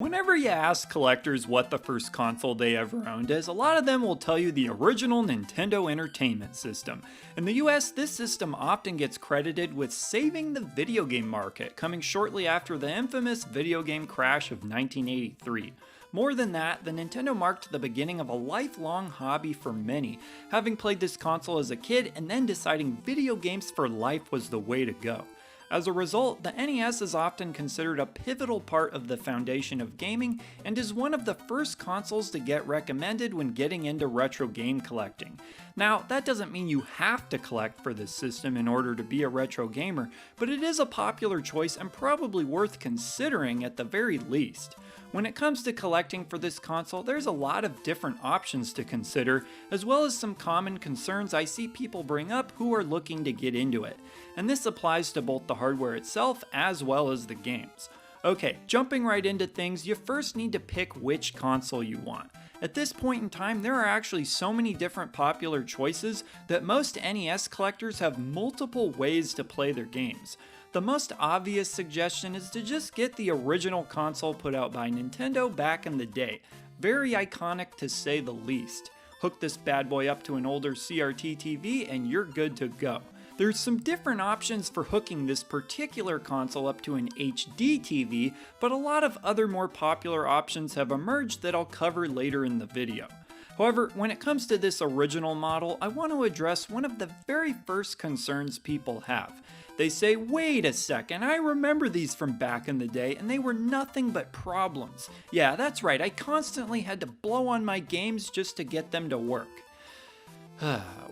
Whenever you ask collectors what the first console they ever owned is, a lot of them will tell you the original Nintendo Entertainment System. In the US, this system often gets credited with saving the video game market, coming shortly after the infamous video game crash of 1983. More than that, the Nintendo marked the beginning of a lifelong hobby for many, having played this console as a kid and then deciding video games for life was the way to go. As a result, the NES is often considered a pivotal part of the foundation of gaming and is one of the first consoles to get recommended when getting into retro game collecting. Now, that doesn't mean you have to collect for this system in order to be a retro gamer, but it is a popular choice and probably worth considering at the very least. When it comes to collecting for this console, there's a lot of different options to consider, as well as some common concerns I see people bring up who are looking to get into it. And this applies to both the hardware itself as well as the games. Okay, jumping right into things, you first need to pick which console you want. At this point in time, there are actually so many different popular choices that most NES collectors have multiple ways to play their games. The most obvious suggestion is to just get the original console put out by Nintendo back in the day. Very iconic to say the least. Hook this bad boy up to an older CRT TV and you're good to go. There's some different options for hooking this particular console up to an HD TV, but a lot of other more popular options have emerged that I'll cover later in the video. However, when it comes to this original model, I want to address one of the very first concerns people have. They say, wait a second, I remember these from back in the day and they were nothing but problems. Yeah, that's right, I constantly had to blow on my games just to get them to work.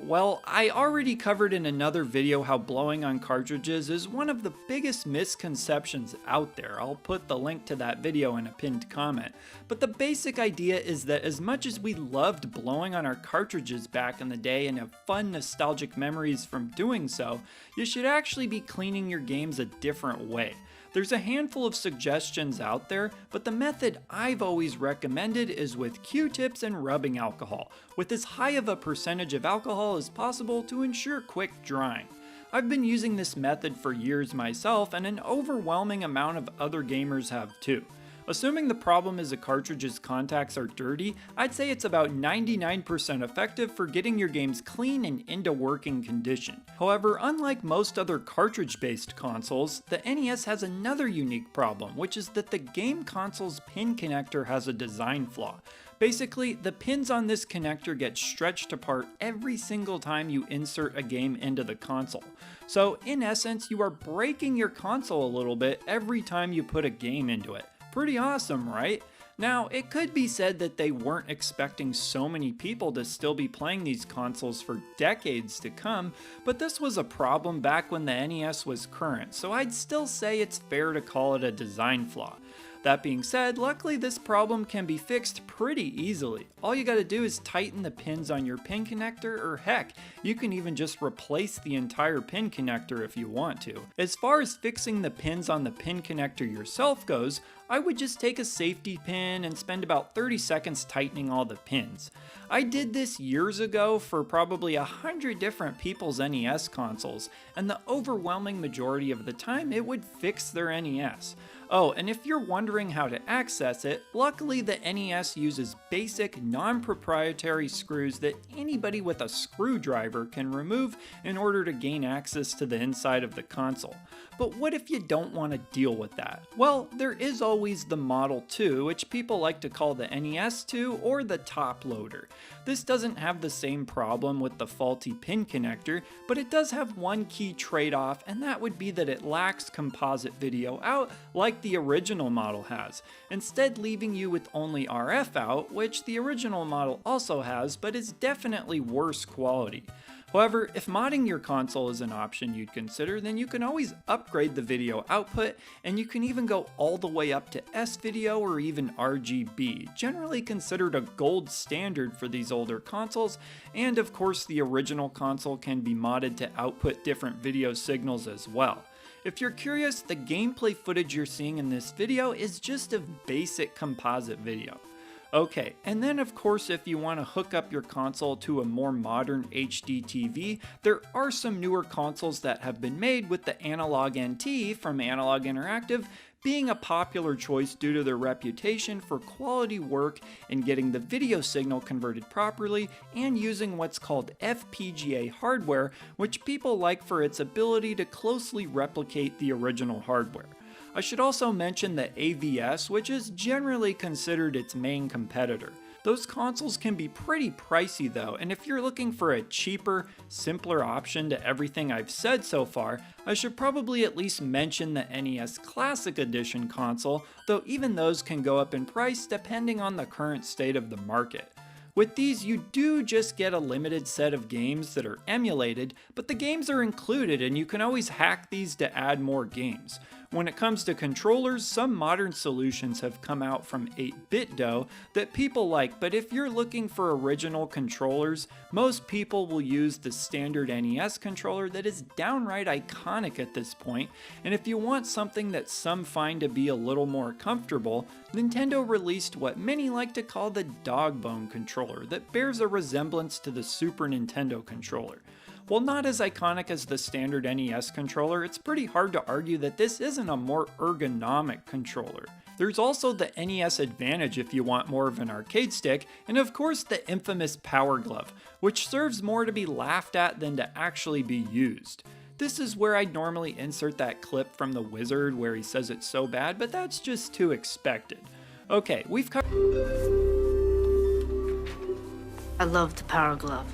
Well, I already covered in another video how blowing on cartridges is one of the biggest misconceptions out there. I'll put the link to that video in a pinned comment. But the basic idea is that as much as we loved blowing on our cartridges back in the day and have fun nostalgic memories from doing so, you should actually be cleaning your games a different way. There's a handful of suggestions out there, but the method I've always recommended is with Q-tips and rubbing alcohol, with as high of a percentage of alcohol as possible to ensure quick drying. I've been using this method for years myself, and an overwhelming amount of other gamers have too. Assuming the problem is the cartridge's contacts are dirty, I'd say it's about 99% effective for getting your games clean and into working condition. However, unlike most other cartridge-based consoles, the NES has another unique problem, which is that the game console's pin connector has a design flaw. Basically, the pins on this connector get stretched apart every single time you insert a game into the console. So, in essence, you are breaking your console a little bit every time you put a game into it. Pretty awesome, right? Now, it could be said that they weren't expecting so many people to still be playing these consoles for decades to come, but this was a problem back when the NES was current, so I'd still say it's fair to call it a design flaw. That being said, luckily this problem can be fixed pretty easily. All you gotta do is tighten the pins on your pin connector, or heck, you can even just replace the entire pin connector if you want to. As far as fixing the pins on the pin connector yourself goes, I would just take a safety pin and spend about 30 seconds tightening all the pins. I did this years ago for probably 100 different people's NES consoles, and the overwhelming majority of the time it would fix their NES. Oh, and if you're wondering how to access it, luckily the NES uses basic, non-proprietary screws that anybody with a screwdriver can remove in order to gain access to the inside of the console. But what if you don't want to deal with that? Well, there is always the Model 2, which people like to call the NES 2 or the top loader. This doesn't have the same problem with the faulty pin connector, but it does have one key trade-off, and that would be that it lacks composite video out like the original model has, instead leaving you with only RF out, which the original model also has, but is definitely worse quality. However, if modding your console is an option you'd consider, then you can always upgrade the video output, and you can even go all the way up to S-Video or even RGB, generally considered a gold standard for these older consoles, and of course the original console can be modded to output different video signals as well. If you're curious, the gameplay footage you're seeing in this video is just of basic composite video. Okay, and then of course if you want to hook up your console to a more modern HD TV, there are some newer consoles that have been made with the Analog NT from Analog Interactive being a popular choice due to their reputation for quality work in getting the video signal converted properly and using what's called FPGA hardware, which people like for its ability to closely replicate the original hardware. I should also mention the AVS, which is generally considered its main competitor. Those consoles can be pretty pricey though, and if you're looking for a cheaper, simpler option to everything I've said so far, I should probably at least mention the NES Classic Edition console, though even those can go up in price depending on the current state of the market. With these, you do just get a limited set of games that are emulated, but the games are included and you can always hack these to add more games. When it comes to controllers, some modern solutions have come out from 8BitDo that people like, but if you're looking for original controllers, most people will use the standard NES controller that is downright iconic at this point, and if you want something that some find to be a little more comfortable, Nintendo released what many like to call the dog bone controller that bears a resemblance to the Super Nintendo controller. While not as iconic as the standard NES controller, it's pretty hard to argue that this isn't a more ergonomic controller. There's also the NES Advantage if you want more of an arcade stick, and of course the infamous Power Glove, which serves more to be laughed at than to actually be used. This is where I'd normally insert that clip from the Wizard where he says it's so bad, but that's just too expected. Okay, we've covered. I love the Power Glove.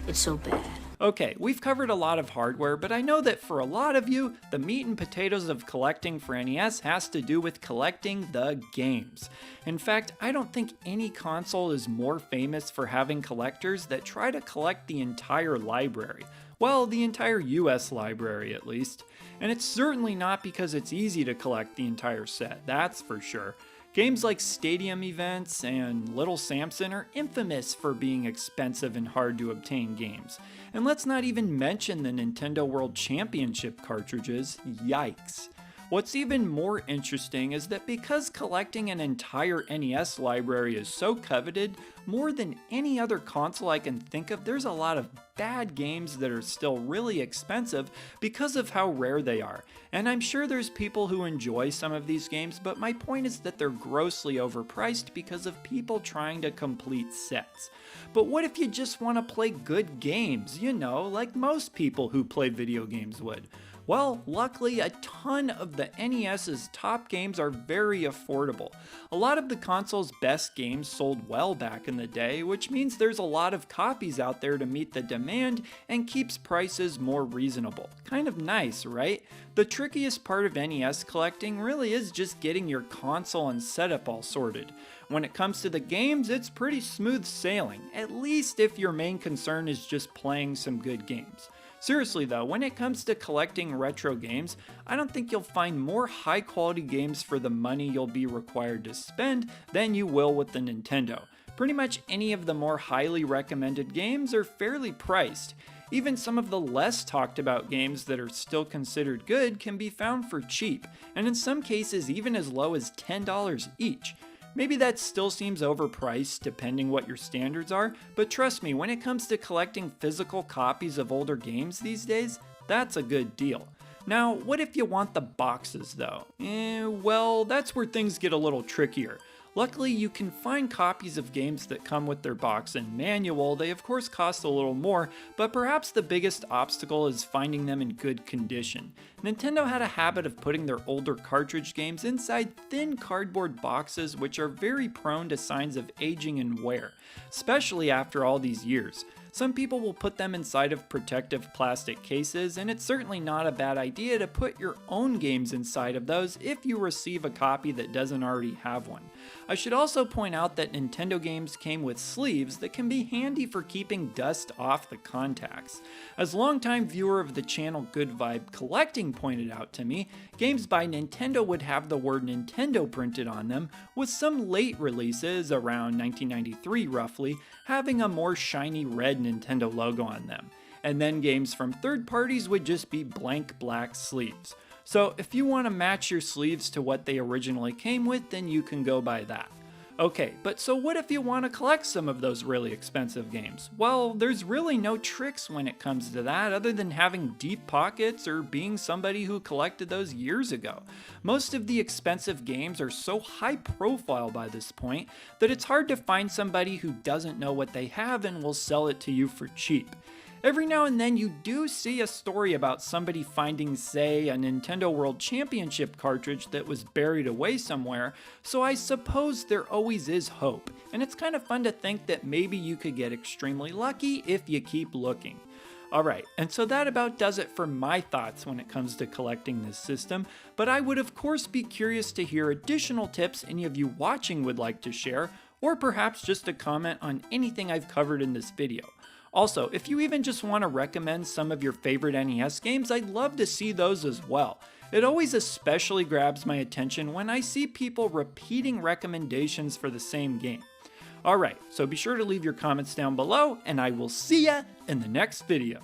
It's so bad. Okay, we've covered a lot of hardware, but I know that for a lot of you, the meat and potatoes of collecting for NES has to do with collecting the games. In fact, I don't think any console is more famous for having collectors that try to collect the entire library. Well, the entire US library at least. And it's certainly not because it's easy to collect the entire set, that's for sure. Games like Stadium Events and Little Samson are infamous for being expensive and hard to obtain games. And let's not even mention the Nintendo World Championship cartridges, yikes. What's even more interesting is that because collecting an entire NES library is so coveted, more than any other console I can think of, there's a lot of bad games that are still really expensive because of how rare they are. And I'm sure there's people who enjoy some of these games, but my point is that they're grossly overpriced because of people trying to complete sets. But what if you just want to play good games, you know, like most people who play video games would? Well, luckily, a ton of the NES's top games are very affordable. A lot of the console's best games sold well back in the day, which means there's a lot of copies out there to meet the demand and keeps prices more reasonable. Kind of nice, right? The trickiest part of NES collecting really is just getting your console and setup all sorted. When it comes to the games, it's pretty smooth sailing, at least if your main concern is just playing some good games. Seriously though, when it comes to collecting retro games, I don't think you'll find more high quality games for the money you'll be required to spend than you will with the Nintendo. Pretty much any of the more highly recommended games are fairly priced. Even some of the less talked about games that are still considered good can be found for cheap, and in some cases even as low as $10 each. Maybe that still seems overpriced depending what your standards are, but trust me, when it comes to collecting physical copies of older games these days, that's a good deal. Now, what if you want the boxes though? Well, that's where things get a little trickier. Luckily, you can find copies of games that come with their box and manual. They of course cost a little more, but perhaps the biggest obstacle is finding them in good condition. Nintendo had a habit of putting their older cartridge games inside thin cardboard boxes, which are very prone to signs of aging and wear, especially after all these years. Some people will put them inside of protective plastic cases, and it's certainly not a bad idea to put your own games inside of those if you receive a copy that doesn't already have one. I should also point out that Nintendo games came with sleeves that can be handy for keeping dust off the contacts. As longtime viewer of the channel Good Vibe Collecting pointed out to me, games by Nintendo would have the word Nintendo printed on them, with some late releases, around 1993 roughly, having a more shiny red Nintendo logo on them. And then games from third parties would just be blank black sleeves. So if you want to match your sleeves to what they originally came with, then you can go by that. Okay, but so what if you want to collect some of those really expensive games? Well, there's really no tricks when it comes to that other than having deep pockets or being somebody who collected those years ago. Most of the expensive games are so high profile by this point that it's hard to find somebody who doesn't know what they have and will sell it to you for cheap. Every now and then you do see a story about somebody finding, say, a Nintendo World Championship cartridge that was buried away somewhere, so I suppose there always is hope, and it's kind of fun to think that maybe you could get extremely lucky if you keep looking. Alright, and so that about does it for my thoughts when it comes to collecting this system, but I would of course be curious to hear additional tips any of you watching would like to share, or perhaps just a comment on anything I've covered in this video. Also, if you even just want to recommend some of your favorite NES games, I'd love to see those as well. It always especially grabs my attention when I see people repeating recommendations for the same game. Alright, so be sure to leave your comments down below, and I will see ya in the next video.